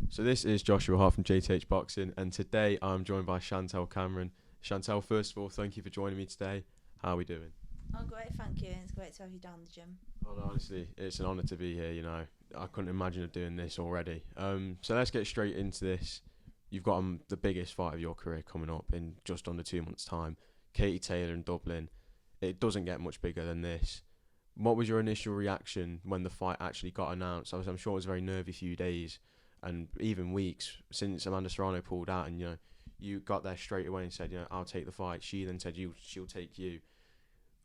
So this is Joshua Hart from JTH Boxing, and today I'm joined by Chantelle Cameron. Chantelle, first of all, thank you for joining me today. How are we doing? Oh, great, thank you. It's great to have you down the gym. Oh, no, honestly, it's an honour to be here. I couldn't imagine doing this already. So let's get straight into this. You've got the biggest fight of your career coming up in just under 2 months' time. Katie Taylor in Dublin. It doesn't get much bigger than this. What was your initial reaction when the fight actually got announced? I'm sure it was a very nervy few days and even weeks since Amanda Serrano pulled out, and you got there straight away and said, I'll take the fight. She then said she'll take you.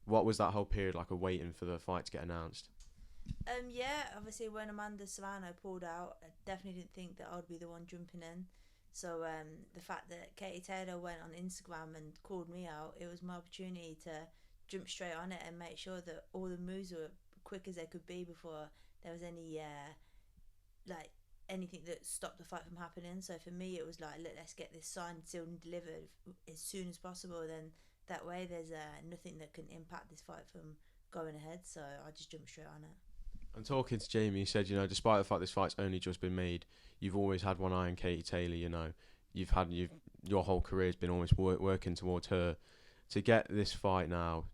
What was that whole period like of waiting for the fight to get announced? Yeah, obviously when Amanda Serrano pulled out, I definitely didn't think that I'd be the one jumping in. So the fact that Katie Taylor went on Instagram and called me out, it was my opportunity to jump straight on it and make sure that all the moves were quick as they could be before there was any like anything that stopped the fight from happening. So for me, it was like, look, let's get this signed, sealed, and delivered as soon as possible. Then that way, there's nothing that can impact this fight from going ahead. So I just jumped straight on it. And talking to Jamie, he said, despite the fact this fight's only just been made, you've always had one eye on Katie Taylor. You've your whole career's been almost working towards her. To get this fight now,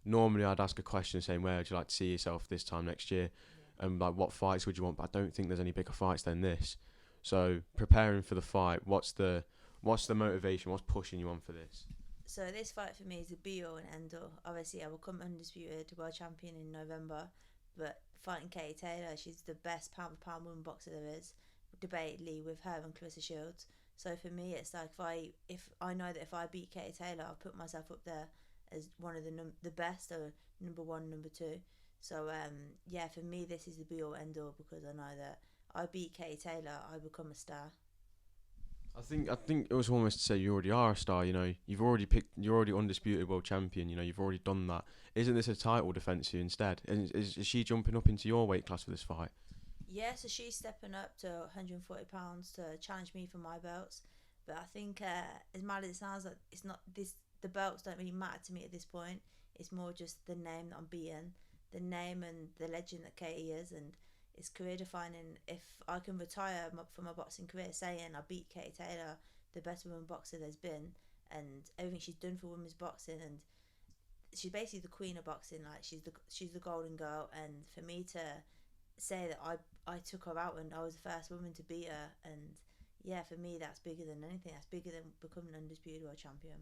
normally I'd ask a question saying, where would you like to see yourself this time next year? Yeah. And like, what fights would you want? But I don't think there's any bigger fights than this. So preparing for the fight, what's the motivation? What's pushing you on for this? So this fight for me is a be all and end all. Obviously, I will come undisputed world champion in November, but fighting Katie Taylor, she's the best pound for pound woman boxer there is, debatably with her and Clarissa Shields. So for me, it's like if I know that if I beat Katie Taylor, I'll put myself up there as one of the best or number one, number two. So yeah, for me, this is the be all end all because I know that I beat Katie Taylor, I become a star. I think it was almost to say you already are a star. You're already undisputed world champion. You've already done that. Isn't this a title defence for you instead? Is she jumping up into your weight class for this fight? Yeah, so she's stepping up to 140 pounds to challenge me for my belts. But I think, as mad as it sounds, like it's not this. The belts don't really matter to me at this point. It's more just the name that I'm beating, the name and the legend that Katie is, and it's career defining. If I can retire from my boxing career saying I beat Katie Taylor, the best woman boxer there's been, and everything she's done for women's boxing, and she's basically the queen of boxing. Like she's the golden girl, and for me to say that I took her out and I was the first woman to beat her, and yeah, for me that's bigger than anything. That's bigger than becoming an undisputed world champion.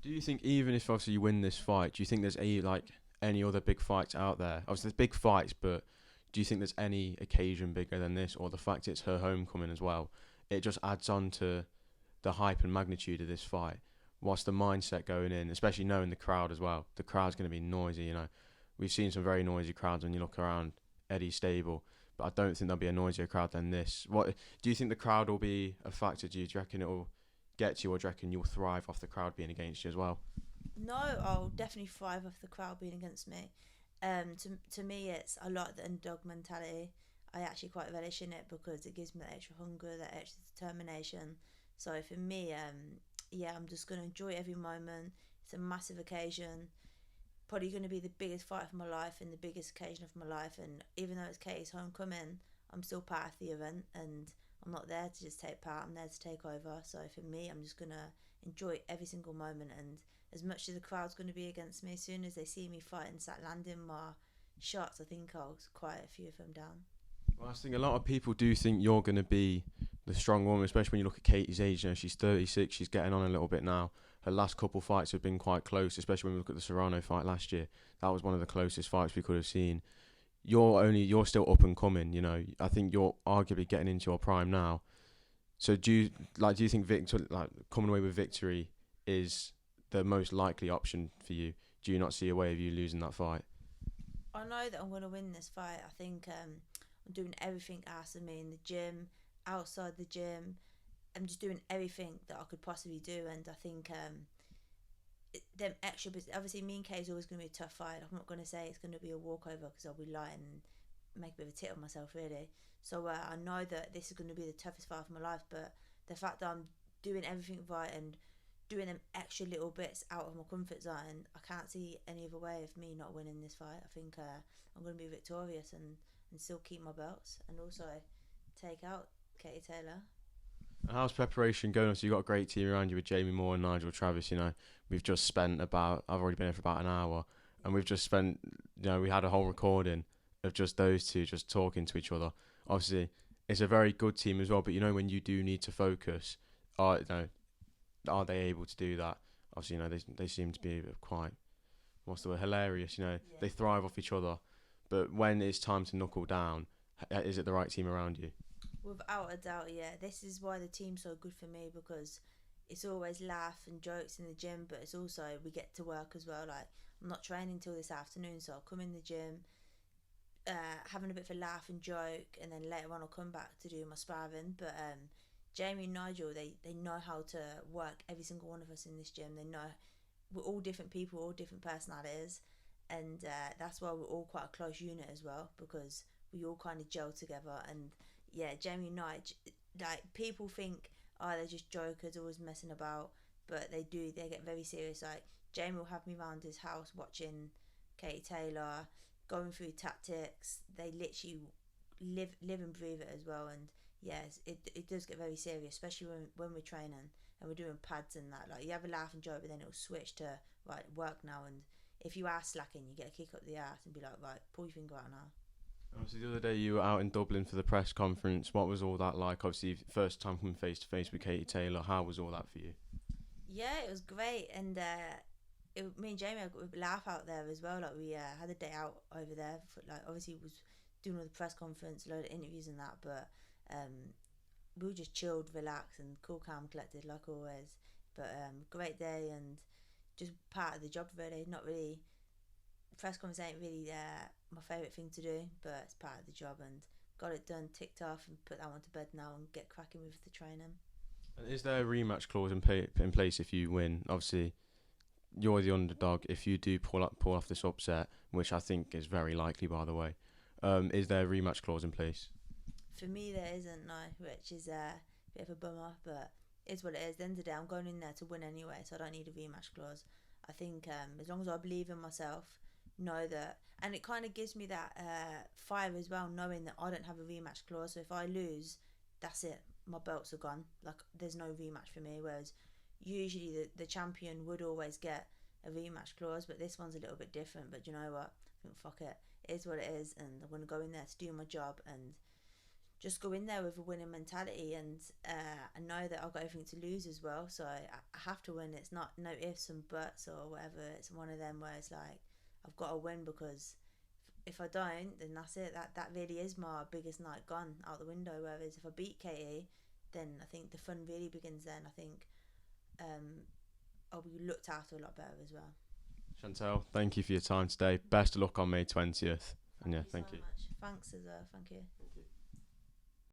Do you think even if obviously you win this fight, do you think there's any other big fights out there? Obviously there's big fights, but do you think there's any occasion bigger than this, or the fact it's her homecoming as well? It just adds on to the hype and magnitude of this fight. What's the mindset going in, especially knowing the crowd as well? The crowd's going to be noisy. We've seen some very noisy crowds when you look around Eddie's stable, but I don't think there'll be a noisier crowd than this. What do you think the crowd will be a factor? Do you reckon it will get you, or do you reckon you'll thrive off the crowd being against you as well? No, I'll definitely thrive off the crowd being against me. To me, it's I like the underdog mentality. I actually quite relish in it because it gives me that extra hunger, that extra determination. So for me, yeah, I'm just gonna enjoy every moment. It's a massive occasion, probably going to be the biggest fight of my life and the biggest occasion of my life. And even though it's Katie's homecoming, I'm still part of the event and I'm not there to just take part, I'm there to take over. So for me, I'm just going to enjoy every single moment. And as much as the crowd's going to be against me, as soon as they see me fight and start landing my shots, I think I'll quiet a few of them down. Well, I think a lot of people do think you're going to be the strong woman, especially when you look at Katie's age. She's 36, she's getting on a little bit now. Her last couple fights have been quite close, especially when we look at the Serrano fight last year. That was one of the closest fights we could have seen. You're still up and coming. I think you're arguably getting into your prime now. So do you think coming away with victory is the most likely option for you? Do you not see a way of you losing that fight? I know that I'm going to win this fight. I think I'm doing everything asked of me in the gym, outside the gym. I'm just doing everything that I could possibly do, and I think them extra. Obviously, me and Kay is always going to be a tough fight. I'm not going to say it's going to be a walkover because I'll be lying and make a bit of a tit of myself, really. So I know that this is going to be the toughest fight of my life, but the fact that I'm doing everything right and doing them extra little bits out of my comfort zone, I can't see any other way of me not winning this fight. I think I'm going to be victorious and still keep my belts and also take out Katie Taylor. And how's preparation going? So you've got a great team around you with Jamie Moore and Nigel Travis. We've just spent I've already been here for about an hour, and we've just spent, we had a whole recording of just those two just talking to each other. Obviously, it's a very good team as well, but when you do need to focus, are they able to do that? Obviously, they seem to be quite, what's the word, hilarious. Yeah. They thrive off each other, but when it's time to knuckle down, is it the right team around you? Without a doubt, yeah. This is why the team's so good for me because it's always laugh and jokes in the gym, but it's also we get to work as well. Like I'm not training till this afternoon, so I'll come in the gym, having a bit of a laugh and joke, and then later on I'll come back to do my sparring. But Jamie and Nigel, they know how to work every single one of us in this gym. They know we're all different people, all different personalities, and that's why we're all quite a close unit as well because we all kind of gel together. And yeah, Jamie and Nigel, like people think, oh, they're just jokers, always messing about, but they do. They get very serious. Like Jamie will have me around his house watching Katie Taylor, going through tactics. They literally live and breathe it as well. And yes, it does get very serious, especially when we're training and we're doing pads and that. Like you have a laugh and joke, but then it'll switch to right work now. And if you are slacking, you get a kick up the ass and be like, right, pull your finger out now. Obviously, the other day you were out in Dublin for the press conference. What was all that like? Obviously, first time coming face to face with Katie Taylor. How was all that for you? Yeah, it was great, and me and Jamie had a laugh out there as well. Like we had a day out over there. For, like obviously, was doing all the press conference, a load of interviews and that, but we were just chilled, relaxed, and cool, calm, collected like always. But great day and just part of the job really. Not really press conference ain't really my favourite thing to do, but it's part of the job and got it done, ticked off, and put that one to bed now and get cracking with the training. And is there a rematch clause in place if you win? Obviously, you're the underdog. If you do pull off this upset, which I think is very likely, by the way, is there a rematch clause in place? For me, there isn't no, which is a bit of a bummer, but it's what it is. At the end of the day, I'm going in there to win anyway, so I don't need a rematch clause. I think as long as I believe in myself, know that, and it kind of gives me that fire as well, knowing that I don't have a rematch clause. So if I lose, that's it. My belts are gone. Like there's no rematch for me. Whereas usually the champion would always get a rematch clause, but this one's a little bit different. But you know what? I think fuck it. It is what it is, and I'm gonna go in there to do my job and just go in there with a winning mentality and I know that I've got everything to lose as well, so I have to win. It's not no ifs and buts or whatever. It's one of them where it's like I've got to win because if I don't, then that's it. That really is my biggest night gone out the window. Whereas if I beat Katie, then I think the fun really begins then. I think I'll be looked after a lot better as well. Chantelle, thank you for your time today. Best of luck on May 20th. And yeah, Thank thank you you. so much. Thanks as well. Thank you. Thank you.